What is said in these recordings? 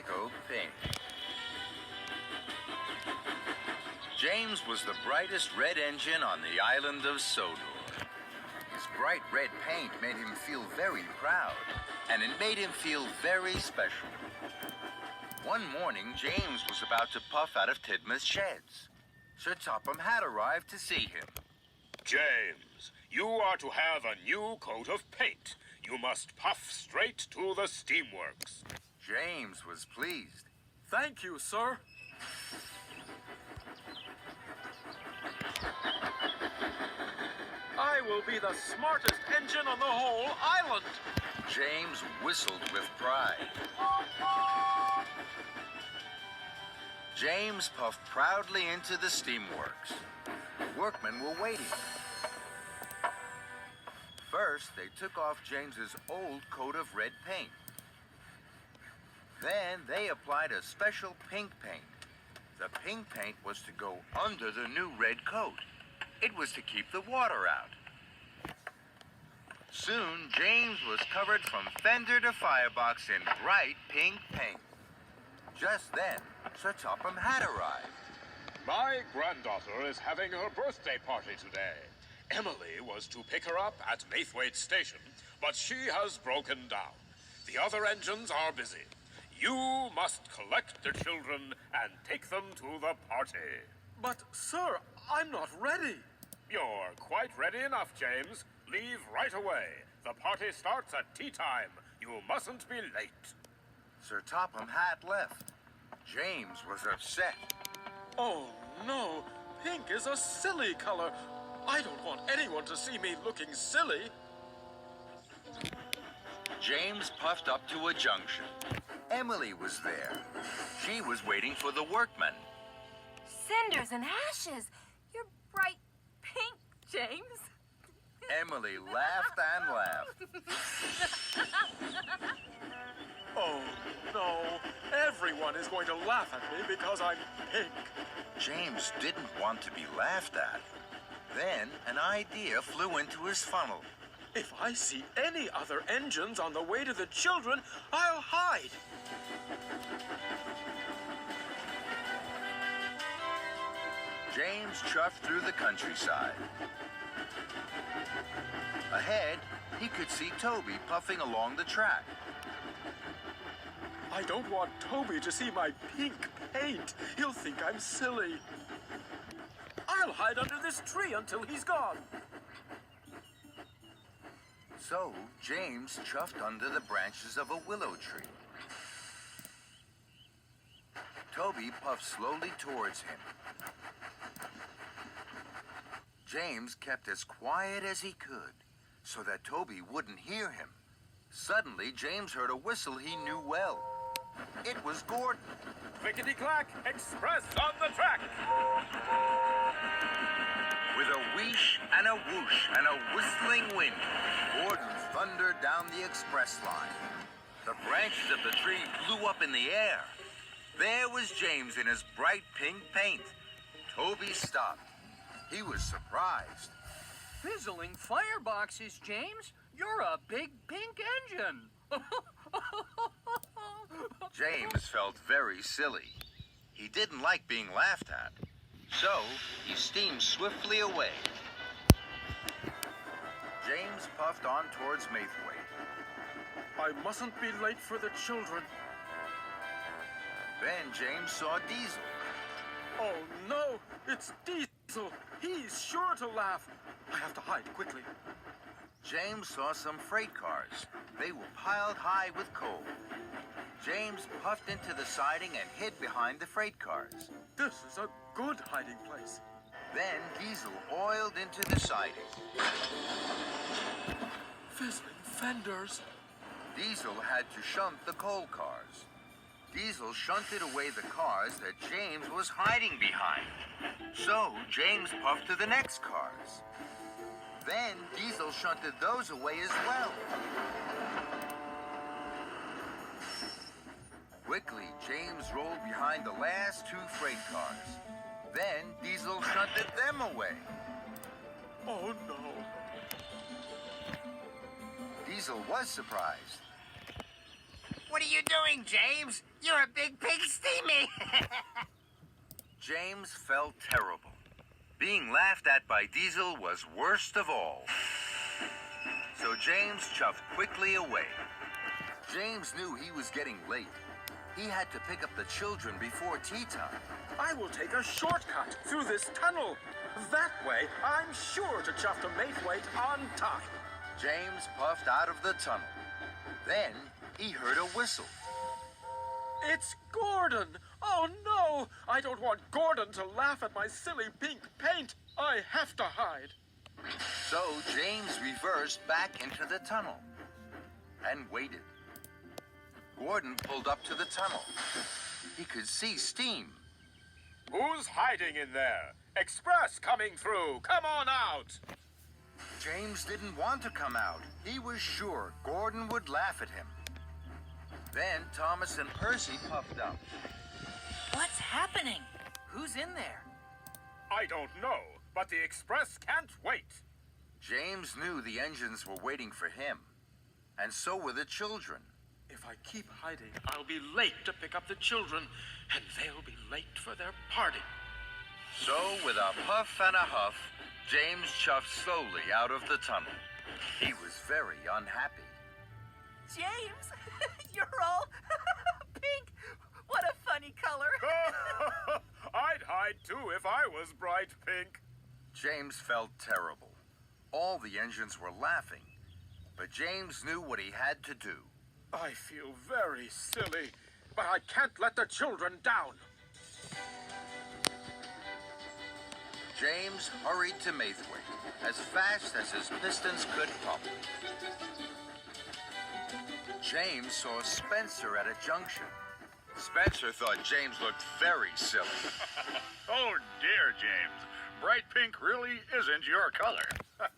go pink. James was the brightest red engine on the island of Sodor. His bright red paint made him feel very proud, and it made him feel very special. One morning, James was about to puff out of Tidmouth's sheds. Sir Topham had arrived to see him. James, you are to have a new coat of paint. You must puff straight to the steamworks. James was pleased. Thank you, sir. I will be the smartest engine on the whole island. James whistled with pride. James puffed proudly into the steamworks. The workmen were waiting. First, they took off James's old coat of red paint. Then they applied a special pink paint. The pink paint was to go under the new red coat. It was to keep the water out. Soon, James was covered from fender to firebox in bright pink paint. Just then, Sir Topham had arrived. My granddaughter is having her birthday party today. Emily was to pick her up at Maithwaite Station, but she has broken down. The other engines are busy. You must collect the children and take them to the party. But, sir, I'm not ready. You're quite ready enough, James. Leave right away. The party starts at tea time. You mustn't be late. Sir Topham had left. James was upset. Oh, no. Pink is a silly color. I don't want anyone to see me looking silly. James puffed up to a junction. Emily was there. She was waiting for the workmen. Cinders and ashes. You're bright pink, James. Emily laughed and laughed. Oh, no. Everyone is going to laugh at me because I'm pink. James didn't want to be laughed at. Then an idea flew into his funnel. If I see any other engines on the way to the children, I'll hide. James chuffed through the countryside. Ahead, he could see Toby puffing along the track. I don't want Toby to see my pink paint. He'll think I'm silly. I'll hide under this tree until he's gone. So, James chuffed under the branches of a willow tree. Toby puffed slowly towards him. James kept as quiet as he could, so that Toby wouldn't hear him. Suddenly, James heard a whistle he knew well. It was Gordon. Clickety-clack, express on the track! With a wheesh and a whoosh and a whistling wind, Gordon thundered down the express line. The branches of the tree flew up in the air. There was James in his bright pink paint. Toby stopped. He was surprised. Fizzling fireboxes, James. You're a big pink engine. James felt very silly. He didn't like being laughed at. So, he steamed swiftly away. James puffed on towards Maithwaite. I mustn't be late for the children. Then James saw Diesel. Oh, no, it's Diesel. He's sure to laugh. I have to hide quickly. James saw some freight cars. They were piled high with coal. James puffed into the siding and hid behind the freight cars. This is a good hiding place. Then Diesel oiled into the siding. Fizzling fenders. Diesel had to shunt the coal cars. Diesel shunted away the cars that James was hiding behind. So James puffed to the next cars. Then Diesel shunted those away as well. Quickly, James rolled behind the last two freight cars. Then Diesel shunted them away. Oh, no. Diesel was surprised. What are you doing, James? You're a big pig, steamy. James felt terrible. Being laughed at by Diesel was worst of all. So James chuffed quickly away. James knew he was getting late. He had to pick up the children before tea time. I will take a shortcut through this tunnel. That way, I'm sure to chuff to Maithwaite on time. James puffed out of the tunnel. Then he heard a whistle. It's Gordon! Oh no! I don't want Gordon to laugh at my silly pink paint. I have to hide. So James reversed back into the tunnel and waited. Gordon pulled up to the tunnel. He could see steam. Who's hiding in there? Express coming through. Come on out. James didn't want to come out. He was sure Gordon would laugh at him. Then Thomas and Percy puffed up. What's happening? Who's in there? I don't know, but the Express can't wait. James knew the engines were waiting for him, and so were the children. If I keep hiding, I'll be late to pick up the children, and they'll be late for their party. So, with a puff and a huff, James chuffed slowly out of the tunnel. He was very unhappy. James, you're all pink. What a funny color. I'd hide too if I was bright pink. James felt terrible. All the engines were laughing, but James knew what he had to do. I feel very silly, but I can't let the children down. James hurried to Maithwaite as fast as his pistons could pump. James saw Spencer at a junction. Spencer thought James looked very silly. Oh, dear, James. Bright pink really isn't your color.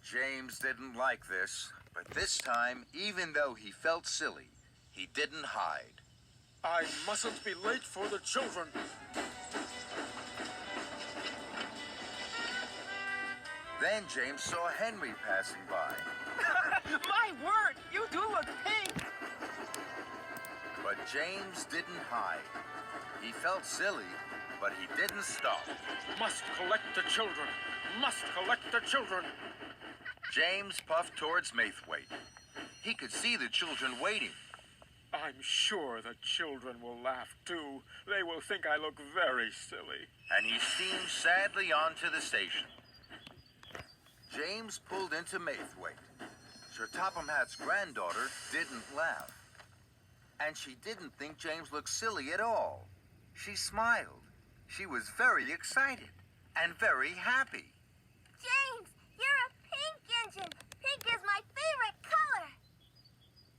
James didn't like this, but this time, even though he felt silly, he didn't hide. I mustn't be late for the children. Then James saw Henry passing by. My word, you do look pink. But James didn't hide. He felt silly, but he didn't stop. Must collect the children. Must collect the children. James puffed towards Maithwaite. He could see the children waiting. I'm sure the children will laugh too. They will think I look very silly. And he steamed sadly onto the station. James pulled into Maithwaite. Sir Topham Hatt's granddaughter didn't laugh. And she didn't think James looked silly at all. She smiled. She was very excited and very happy. James, you're a pink engine. Pink is my favorite color.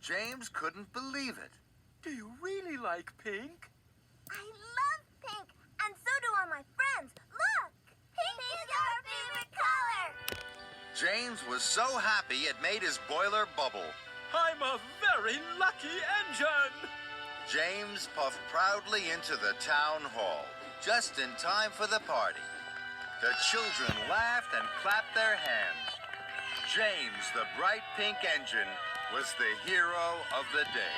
James couldn't believe it. Do you really like pink? I love pink, and so do all my friends. Look, pink is our favorite color. James was so happy it made his boiler bubble. I'm a very lucky engine! James puffed proudly into the town hall, just in time for the party. The children laughed and clapped their hands. James, the bright pink engine, was the hero of the day.